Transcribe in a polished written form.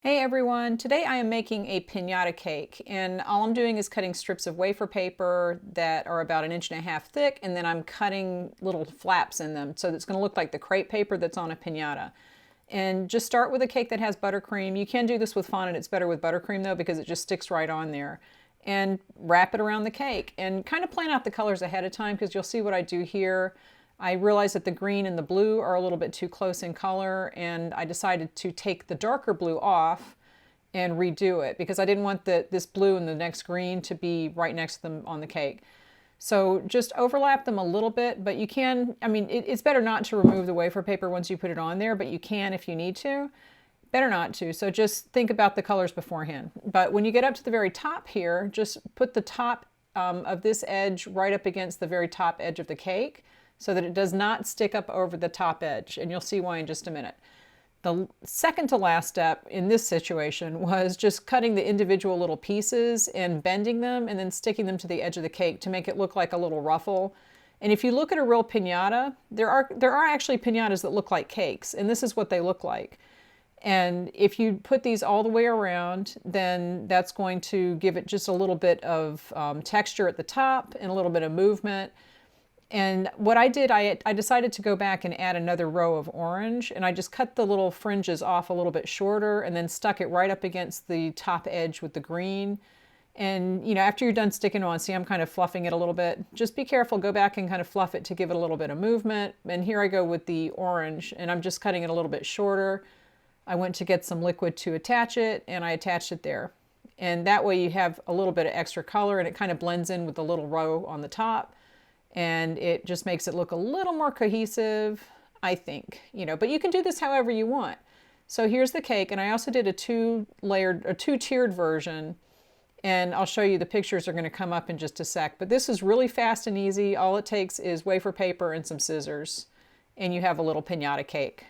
Hey everyone, today I am making a piñata cake, and all I'm doing is cutting strips of wafer paper that are about 1.5 inches thick, and then I'm cutting little flaps in them so it's going to look like the crepe paper that's on a piñata. And just start with a cake that has buttercream. You can do this with fondant, it's better with buttercream though because it just sticks right on there. And wrap it around the cake and kind of plan out the colors ahead of time because you'll see what I do here. I realized that the green and the blue are a little bit too close in color, and I decided to take the darker blue off and redo it because I didn't want this blue and the next green to be right next to them on the cake. So just overlap them a little bit, but you can, it's better not to remove the wafer paper once you put it on there, but you can if you need to. Better not to, so just think about the colors beforehand. But when you get up to the very top here, just put the top of this edge right up against the very top edge of the cake so that it does not stick up over the top edge, and you'll see why in just a minute. The second to last step in this situation was just cutting the individual little pieces and bending them and then sticking them to the edge of the cake to make it look like a little ruffle. And if you look at a real piñata, there are actually piñatas that look like cakes, and this is what they look like. And if you put these all the way around, then that's going to give it just a little bit of texture at the top and a little bit of movement. And what I did, I decided to go back and add another row of orange, and I just cut the little fringes off a little bit shorter and then stuck it right up against the top edge with the green. And after you're done sticking it on, see I'm kind of fluffing it a little bit. Just be careful, go back and kind of fluff it to give it a little bit of movement. And here I go with the orange, and I'm just cutting it a little bit shorter. I went to get some liquid to attach it, and I attached it there. And that way you have a little bit of extra color, and it kind of blends in with the little row on the top. And it just makes it look a little more cohesive, I think, but you can do this however you want. So here's the cake, and I also did a two-tiered version, and I'll show you. The pictures are going to come up in just a sec, but this is really fast and easy. All it takes is wafer paper and some scissors, and you have a little piñata cake.